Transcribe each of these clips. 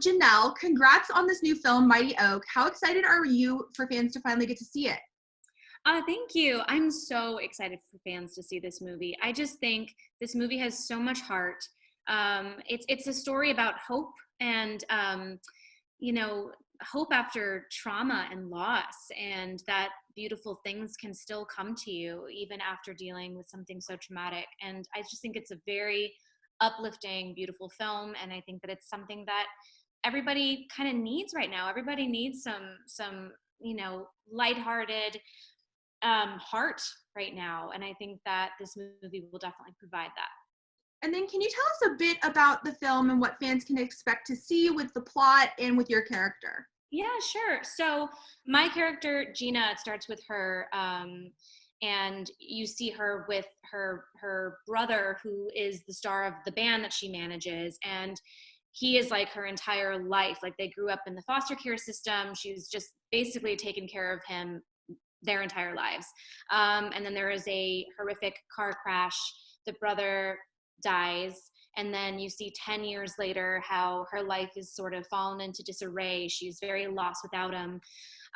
Janelle, congrats on this new film, Mighty Oak. How excited are you for fans to finally get to see it? Thank you. I'm so excited for fans to see this movie. I just think this movie has so much heart. It's a story about hope and you know, hope after trauma and loss, and that beautiful things can still come to you even after dealing with something so traumatic. And I just think it's a very uplifting, beautiful film, and I think that it's something that everybody kind of needs right now. Everybody needs some lighthearted heart right now, and I think that this movie will definitely provide that. And then can you tell us a bit about the film and what fans can expect to see with the plot and with your character? Yeah, sure. So my character Gina, it starts with her, and you see her with her brother, who is the star of the band that she manages, and he is like her entire life. Like, they grew up in the foster care system. She's just basically taken care of him their entire lives. And then there is a horrific car crash. The brother dies. And then you see 10 years later how her life is sort of fallen into disarray. She's very lost without him,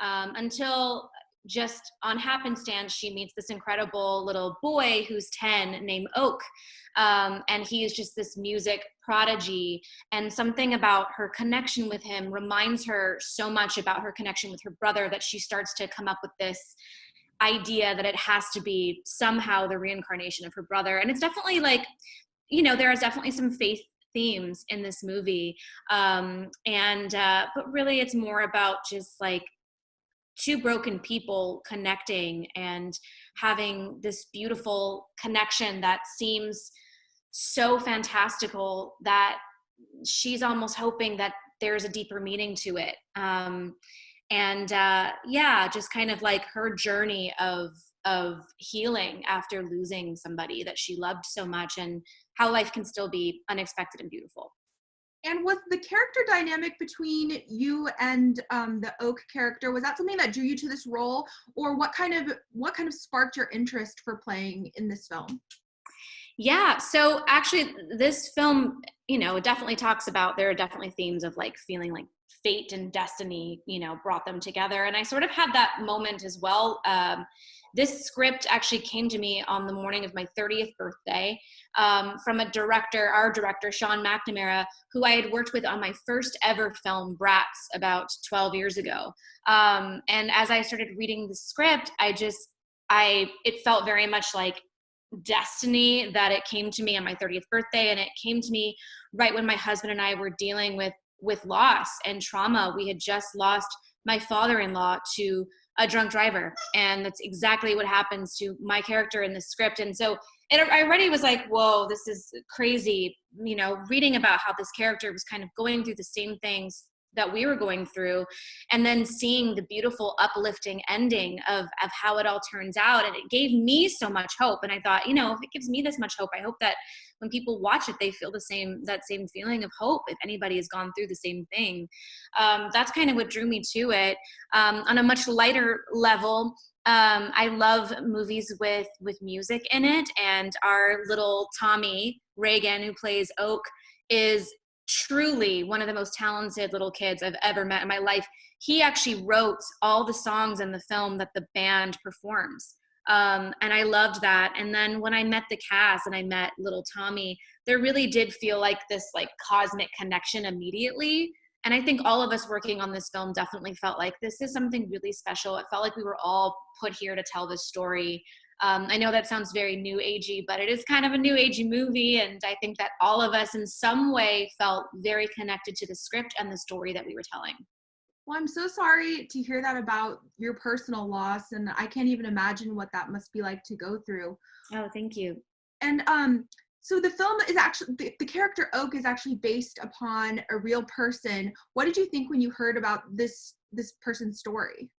until just on happenstance, she meets this incredible little boy who's 10 named Oak. And he is just this music prodigy. And something about her connection with him reminds her so much about her connection with her brother that she starts to come up with this idea that it has to be somehow the reincarnation of her brother. And it's definitely like, there is definitely some faith themes in this movie. But really it's more about just like two broken people connecting and having this beautiful connection that seems so fantastical that she's almost hoping that there's a deeper meaning to it. Just kind of like her journey of healing after losing somebody that she loved so much, and how life can still be unexpected and beautiful. And was the character dynamic between you and the Oak character, was that something that drew you to this role, or what kind of sparked your interest for playing in this film? Yeah, so actually this film, it definitely talks about, there are definitely themes of like feeling like fate and destiny, brought them together. And I sort of had that moment as well. This script actually came to me on the morning of my 30th birthday, from our director, Sean McNamara, who I had worked with on my first ever film, Brats, about 12 years ago. And as I started reading the script, it felt very much like destiny that it came to me on my 30th birthday. And it came to me right when my husband and I were dealing with loss and trauma. We had just lost my father-in-law to a drunk driver, and that's exactly what happens to my character in the script. And so I already was like, whoa, this is crazy, reading about how this character was kind of going through the same things that we were going through, and then seeing the beautiful uplifting ending of how it all turns out. And it gave me so much hope. And I thought, if it gives me this much hope, I hope that when people watch it, they feel that same feeling of hope, if anybody has gone through the same thing. That's kind of what drew me to it. On a much lighter level, I love movies with music in it, and our little Tommy Reagan, who plays Oak, is truly one of the most talented little kids I've ever met in my life. He actually wrote all the songs in the film that the band performs. And I loved that. And then when I met the cast and I met little Tommy, there really did feel like this like cosmic connection immediately. And I think all of us working on this film definitely felt like this is something really special. It felt like we were all put here to tell this story. I know that sounds very new agey, but it is kind of a new agey movie. And I think that all of us in some way felt very connected to the script and the story that we were telling. Well, I'm so sorry to hear that about your personal loss, and I can't even imagine what that must be like to go through. Oh, thank you. And so the film is actually, the character Oak is actually based upon a real person. What did you think when you heard about this person's story?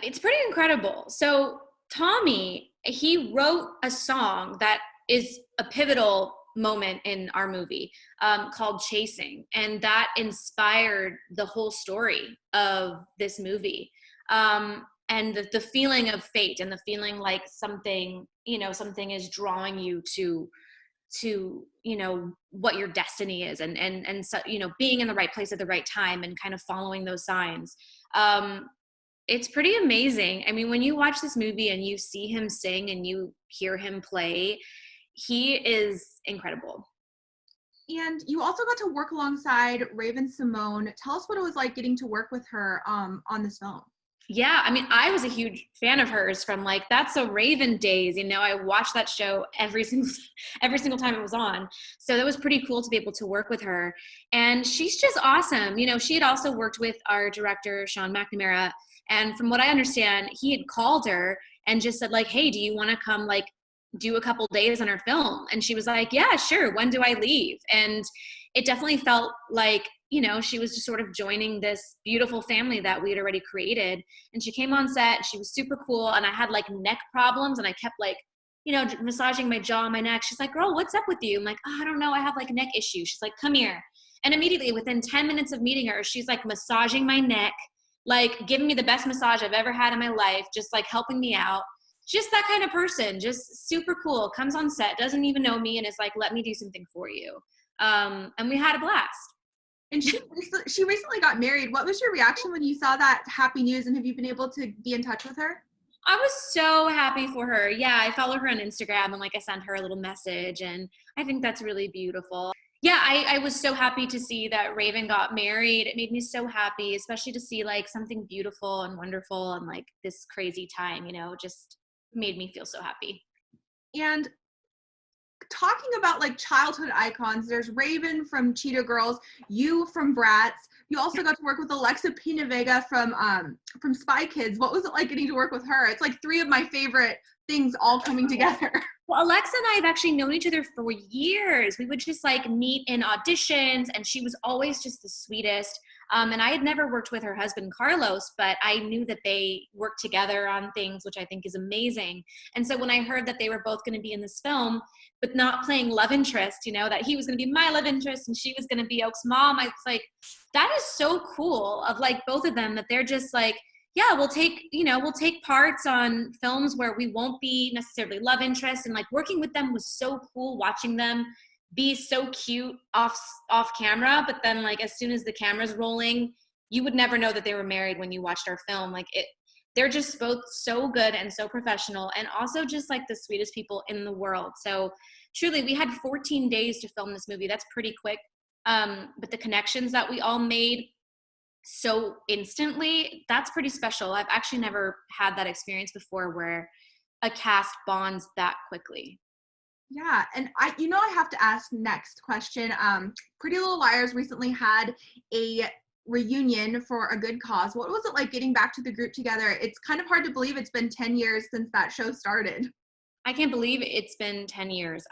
It's pretty incredible. So Tommy, he wrote a song that is a pivotal moment in our movie, called Chasing. And that inspired the whole story of this movie. And the feeling of fate, and the feeling like something is drawing you to to, you know, what your destiny is, and so, you know, being in the right place at the right time and kind of following those signs. It's pretty amazing. I mean, when you watch this movie and you see him sing and you hear him play, he is incredible. And you also got to work alongside Raven Simone. Tell us what it was like getting to work with her on this film. Yeah, I mean, I was a huge fan of hers from like That's So Raven days. You know, I watched that show every single time it was on. So that was pretty cool to be able to work with her. And she's just awesome. You know, she had also worked with our director, Sean McNamara. And from what I understand, he had called her and just said like, hey, do you want to come like do a couple days on our film? And she was like, yeah, sure. When do I leave? And it definitely felt like, you know, she was just sort of joining this beautiful family that we had already created. And she came on set, she was super cool. And I had like neck problems and I kept like, you know, massaging my jaw and my neck. She's like, girl, what's up with you? I'm like, oh, I don't know. I have like neck issues. She's like, come here. And immediately within 10 minutes of meeting her, she's like massaging my neck, like giving me the best massage I've ever had in my life, just like helping me out. Just that kind of person, just super cool, comes on set, doesn't even know me, and is like, let me do something for you. And we had a blast. And she recently got married. What was your reaction when you saw that happy news, and have you been able to be in touch with her? I was so happy for her. Yeah, I follow her on Instagram and like I sent her a little message, and I think that's really beautiful. Yeah, I was so happy to see that Raven got married. It made me so happy, especially to see like something beautiful and wonderful and like this crazy time, you know, just made me feel so happy. And talking about like childhood icons, there's Raven from Cheetah Girls, you from Bratz. You also got to work with Alexa Pina Vega from Spy Kids. What was it like getting to work with her? It's like three of my favorite things all coming together. Well, Alexa and I have actually known each other for years. We would just like meet in auditions, and she was always just the sweetest. And I had never worked with her husband, Carlos, but I knew that they worked together on things, which I think is amazing. And so when I heard that they were both going to be in this film, but not playing love interest, you know, that he was going to be my love interest and she was going to be Oak's mom, I was like, that is so cool of like both of them, that they're just like, yeah, we'll take parts on films where we won't be necessarily love interest. And like working with them was so cool, watching them be so cute off camera, but then like as soon as the camera's rolling, you would never know that they were married when you watched our film. Like they're just both so good and so professional, and also just like the sweetest people in the world. So truly, we had 14 days to film this movie. That's pretty quick. But the connections that we all made so instantly, that's pretty special. I've actually never had that experience before where a cast bonds that quickly. Yeah, and I have to ask next question. Pretty Little Liars recently had a reunion for a good cause. What was it like getting back to the group together? It's kind of hard to believe it's been 10 years since that show started. I can't believe it's been 10 years.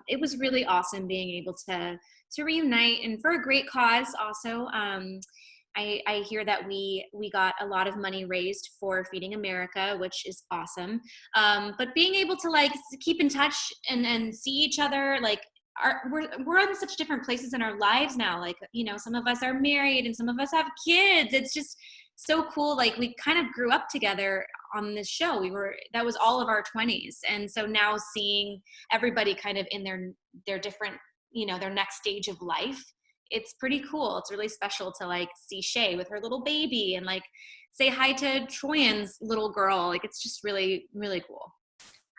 It was really awesome being able to reunite, and for a great cause also. I hear that we got a lot of money raised for Feeding America, which is awesome. But being able to like keep in touch and see each other, like we're in such different places in our lives now. Like, you know, some of us are married and some of us have kids. It's just so cool. Like we kind of grew up together on this show. That was all of our 20s. And so now seeing everybody kind of in their different, you know, their next stage of life, it's pretty cool. It's really special to like see Shay with her little baby and like say hi to Troian's little girl. Like it's just really, really cool.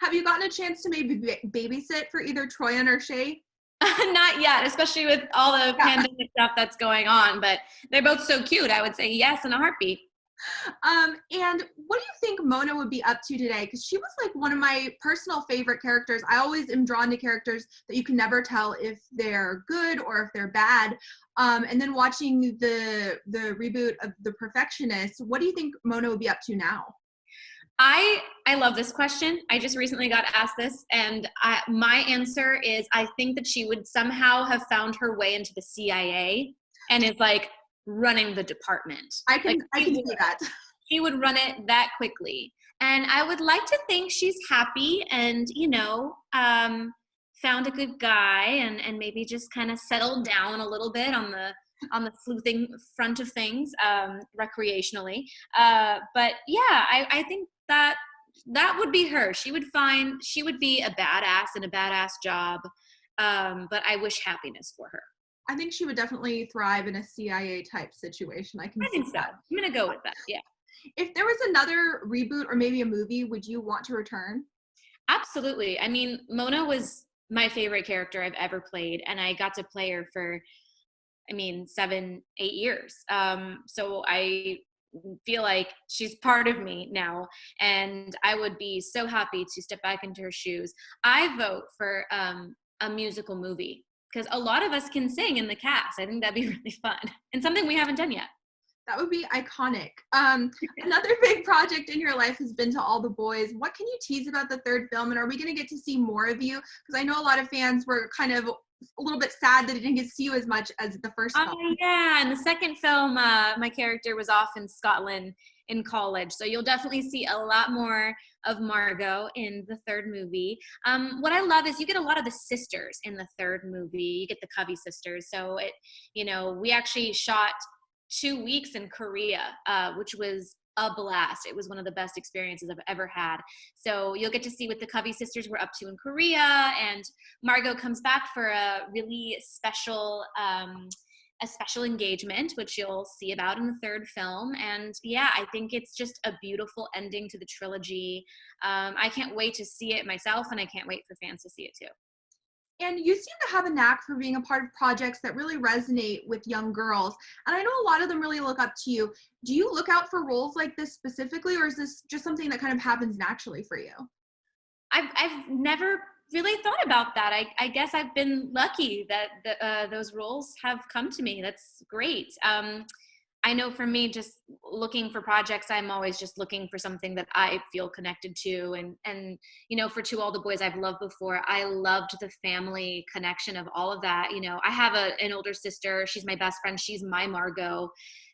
Have you gotten a chance to maybe babysit for either Troian or Shay? Not yet, especially with all the pandemic stuff that's going on, but they're both so cute. I would say yes in a heartbeat. And what do you think Mona would be up to today? Because she was like one of my personal favorite characters. I always am drawn to characters that you can never tell if they're good or if they're bad. And then watching the reboot of The Perfectionist, what do you think Mona would be up to now? I love this question. I just recently got asked this, and my answer is I think that she would somehow have found her way into the CIA and is like running the department. I can see that. She would run it that quickly. And I would like to think she's happy and, you know, found a good guy and maybe just kind of settled down a little bit on the sleuthing front of things, recreationally. But yeah, I think that would be her. She would be a badass in a badass job. but I wish happiness for her. I think she would definitely thrive in a CIA type situation. I can I see think so. that. I'm gonna go with that. Yeah. If there was another reboot or maybe a movie, would you want to return? Absolutely. I mean, Mona was my favorite character I've ever played, and I got to play her for, I mean, 7, 8 years. So I feel like she's part of me now, and I would be so happy to step back into her shoes. I vote for a musical movie because a lot of us can sing in the cast. I think that'd be really fun and something we haven't done yet. That would be iconic. Another big project in your life has been To All the Boys. What can you tease about the third film, and are we going to get to see more of you? Because I know a lot of fans were kind of a little bit sad that they didn't get to see you as much as the first film. Yeah, in the second film, my character was off in Scotland in college, so you'll definitely see a lot more of Margot in the third movie. What I love is you get a lot of the sisters in the third movie. You get the Covey sisters, so we actually shot 2 weeks in Korea, which was a blast. It was one of the best experiences I've ever had. So you'll get to see what the Covey sisters were up to in Korea, and Margot comes back for a really special engagement, which you'll see about in the third film. And yeah, I think it's just a beautiful ending to the trilogy. I can't wait to see it myself, and I can't wait for fans to see it too. And you seem to have a knack for being a part of projects that really resonate with young girls. And I know a lot of them really look up to you. Do you look out for roles like this specifically, or is this just something that kind of happens naturally for you? I've never really thought about that. I guess I've been lucky that those roles have come to me. That's great. I know for me, just looking for projects, I'm always just looking for something that I feel connected to. And for To All the Boys I've loved before, I loved the family connection of all of that. I have an older sister. She's my best friend. She's my Margot.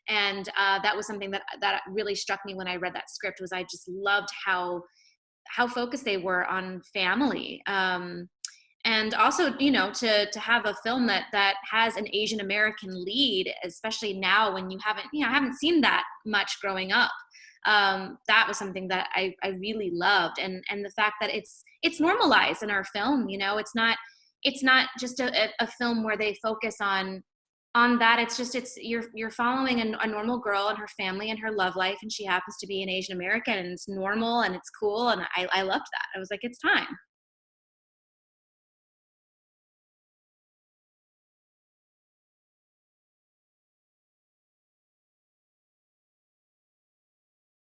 And that was something that really struck me when I read that script. Was I just loved how focused they were on family. And also, to have a film that has an Asian American lead, especially now when I haven't seen that much growing up. That was something that I really loved. And the fact that it's normalized in our film, it's not just a film where they focus on that. You're following a normal girl and her family and her love life, and she happens to be an Asian American, and it's normal and it's cool. And I loved that. I was like, it's time.